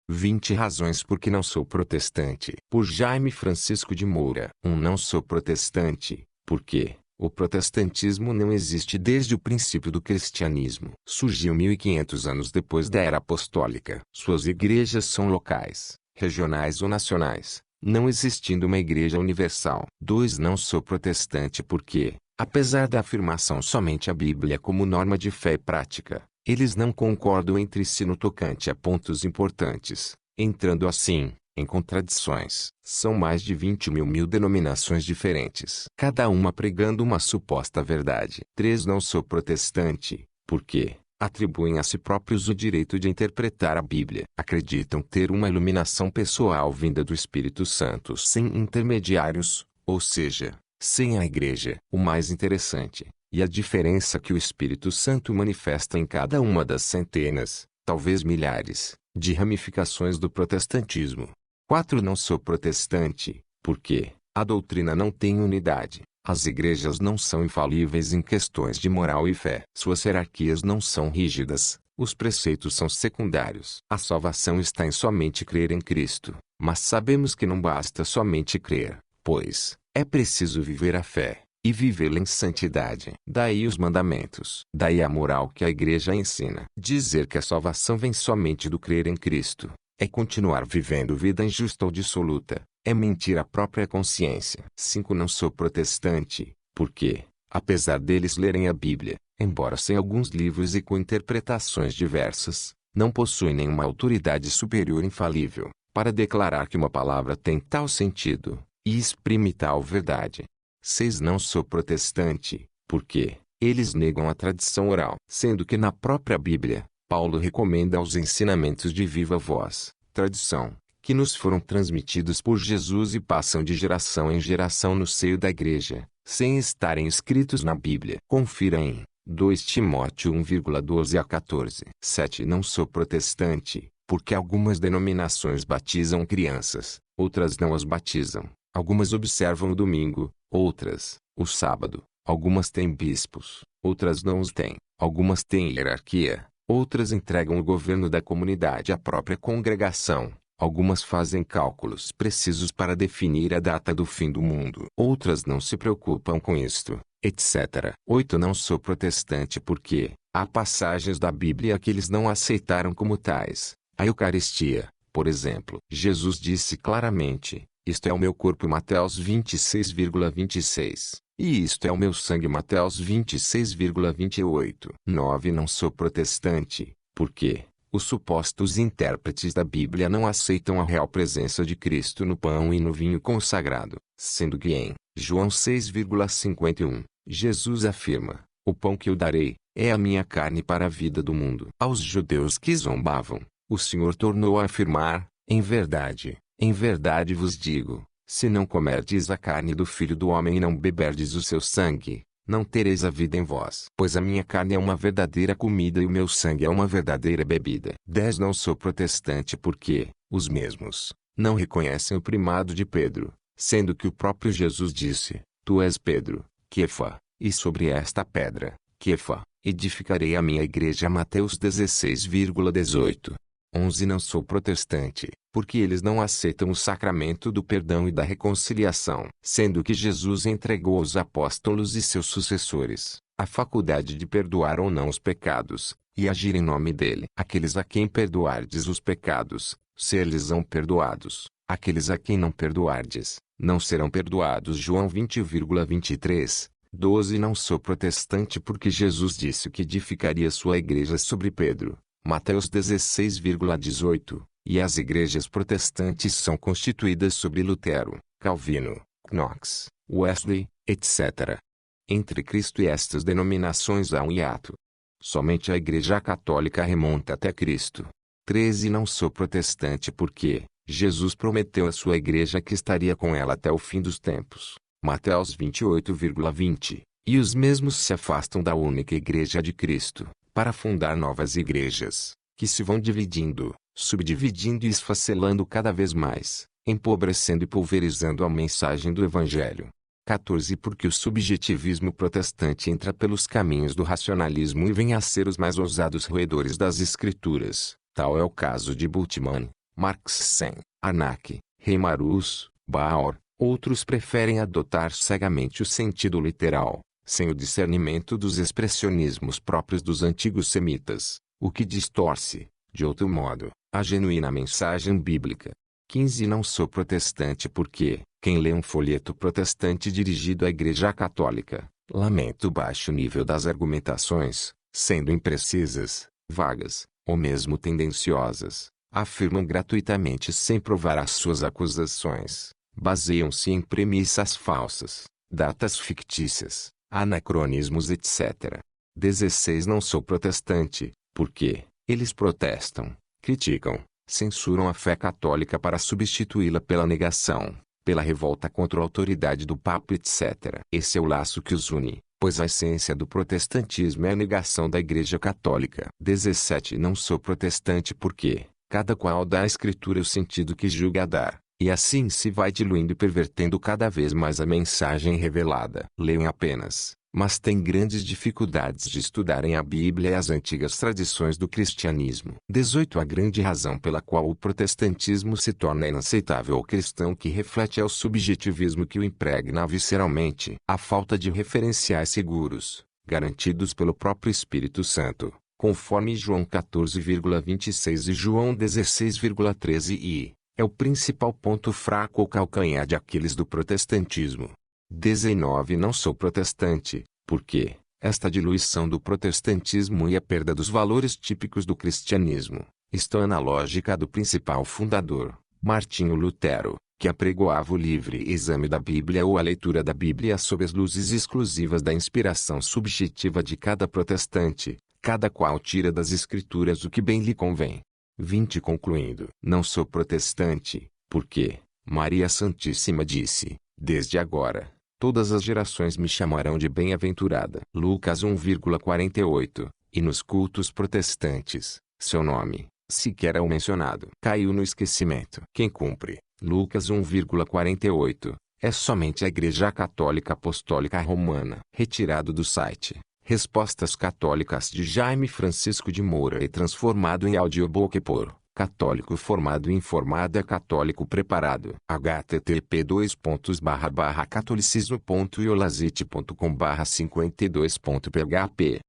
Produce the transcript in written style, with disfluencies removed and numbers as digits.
20 razões por que não sou protestante. Por Jaime Francisco de Moura. Não sou protestante, porque o protestantismo não existe desde o princípio do cristianismo. Surgiu 1500 anos depois da era apostólica. Suas igrejas são locais, regionais ou nacionais, não existindo uma igreja universal. 2. Não sou protestante porque, apesar da afirmação somente a Bíblia como norma de fé e prática, eles não concordam entre si no tocante a pontos importantes, entrando assim em contradições. São mais de 20 mil denominações diferentes, cada uma pregando uma suposta verdade. 3. Não sou protestante, porque atribuem a si próprios o direito de interpretar a Bíblia. Acreditam ter uma iluminação pessoal vinda do Espírito Santo sem intermediários, ou seja, sem a igreja. O mais interessante, e a diferença que o Espírito Santo manifesta em cada uma das centenas, talvez milhares, de ramificações do protestantismo. 4. Não sou protestante, porque a doutrina não tem unidade. As igrejas não são infalíveis em questões de moral e fé. Suas hierarquias não são rígidas, os preceitos são secundários. A salvação está em somente crer em Cristo, mas sabemos que não basta somente crer, pois é preciso viver a fé e vivê-la em santidade. Daí os mandamentos. Daí a moral que a igreja ensina. Dizer que a salvação vem somente do crer em Cristo é continuar vivendo vida injusta ou dissoluta, é mentir à própria consciência. 5. Não sou protestante, porque, apesar deles lerem a Bíblia, embora sem alguns livros e com interpretações diversas, não possuem nenhuma autoridade superior infalível para declarar que uma palavra tem tal sentido e exprime tal verdade. 6. Não sou protestante, porque eles negam a tradição oral, sendo que na própria Bíblia, Paulo recomenda os ensinamentos de viva voz, tradição, que nos foram transmitidos por Jesus e passam de geração em geração no seio da igreja, sem estarem escritos na Bíblia. Confira em 2 Timóteo 1,12 a 14. 7. Não sou protestante, porque algumas denominações batizam crianças, outras não as batizam. Algumas observam o domingo, outras, o sábado. Algumas têm bispos, outras não os têm. Algumas têm hierarquia, outras entregam o governo da comunidade à própria congregação. Algumas fazem cálculos precisos para definir a data do fim do mundo. Outras não se preocupam com isto, etc. 8. Não sou protestante porque há passagens da Bíblia que eles não aceitaram como tais. A Eucaristia, por exemplo. Jesus disse claramente: isto é o meu corpo, Mateus 26,26. E isto é o meu sangue, Mateus 26,28. 9. Não sou protestante, porque os supostos intérpretes da Bíblia não aceitam a real presença de Cristo no pão e no vinho consagrado, sendo que em João 6,51, Jesus afirma: o pão que eu darei é a minha carne para a vida do mundo. Aos judeus que zombavam, o Senhor tornou a afirmar: em verdade vos digo, se não comerdes a carne do Filho do Homem e não beberdes o seu sangue, não tereis a vida em vós. Pois a minha carne é uma verdadeira comida e o meu sangue é uma verdadeira bebida. 10. Não sou protestante porque os mesmos não reconhecem o primado de Pedro, sendo que o próprio Jesus disse: tu és Pedro, Quefa, e sobre esta pedra, Quefa, edificarei a minha igreja. Mateus 16,18. 11. Não sou protestante, porque eles não aceitam o sacramento do perdão e da reconciliação, sendo que Jesus entregou aos apóstolos e seus sucessores a faculdade de perdoar ou não os pecados, e agir em nome dele. Aqueles a quem perdoardes os pecados, ser-lhes-ão perdoados; aqueles a quem não perdoardes, não serão perdoados. João 20,23. 12. Não sou protestante porque Jesus disse que edificaria sua igreja sobre Pedro. Mateus 16,18, e as igrejas protestantes são constituídas sobre Lutero, Calvino, Knox, Wesley, etc. Entre Cristo e estas denominações há um hiato. Somente a Igreja Católica remonta até Cristo. 13. Não sou protestante porque Jesus prometeu à sua igreja que estaria com ela até o fim dos tempos. Mateus 28,20, e os mesmos se afastam da única igreja de Cristo para fundar novas igrejas, que se vão dividindo, subdividindo e esfacelando cada vez mais, empobrecendo e pulverizando a mensagem do Evangelho. 14. Porque o subjetivismo protestante entra pelos caminhos do racionalismo e vem a ser os mais ousados roedores das Escrituras. Tal é o caso de Bultmann, Marx Sen, Arnak, Reimarus, Bauer. Outros preferem adotar cegamente o sentido literal, sem o discernimento dos expressionismos próprios dos antigos semitas, o que distorce, de outro modo, a genuína mensagem bíblica. 15. Não sou protestante porque, quem lê um folheto protestante dirigido à Igreja Católica, lamenta o baixo nível das argumentações, sendo imprecisas, vagas, ou mesmo tendenciosas, afirmam gratuitamente sem provar as suas acusações, baseiam-se em premissas falsas, datas fictícias, anacronismos etc. 16. Não sou protestante, porque eles protestam, criticam, censuram a fé católica para substituí-la pela negação, pela revolta contra a autoridade do Papa etc. Esse é o laço que os une, pois a essência do protestantismo é a negação da Igreja Católica. 17. Não sou protestante porque cada qual dá à Escritura o sentido que julga dar, e assim se vai diluindo e pervertendo cada vez mais a mensagem revelada. Leiam apenas, mas têm grandes dificuldades de estudarem a Bíblia e as antigas tradições do cristianismo. 18. A grande razão pela qual o protestantismo se torna inaceitável ao cristão que reflete é o subjetivismo que o impregna visceralmente, a falta de referenciais seguros, garantidos pelo próprio Espírito Santo, conforme João 14,26 e João 16,13 e é o principal ponto fraco ou calcanhar de Aquiles do protestantismo. 19. Não sou protestante, porque esta diluição do protestantismo e a perda dos valores típicos do cristianismo estão na lógica do principal fundador, Martinho Lutero, que apregoava o livre exame da Bíblia ou a leitura da Bíblia sob as luzes exclusivas da inspiração subjetiva de cada protestante, cada qual tira das Escrituras o que bem lhe convém. 20. Concluindo, não sou protestante, porque Maria Santíssima disse, desde agora, todas as gerações me chamarão de bem-aventurada. Lucas 1,48, e nos cultos protestantes, seu nome, sequer é o mencionado. Caiu no esquecimento. Quem cumpre, Lucas 1,48, é somente a Igreja Católica Apostólica Romana. Retirado do site Respostas Católicas de Jaime Francisco de Moura e transformado em audiobook por Católico Formado Informado é Católico Preparado. http://catolicismo.iolazite.com/52.php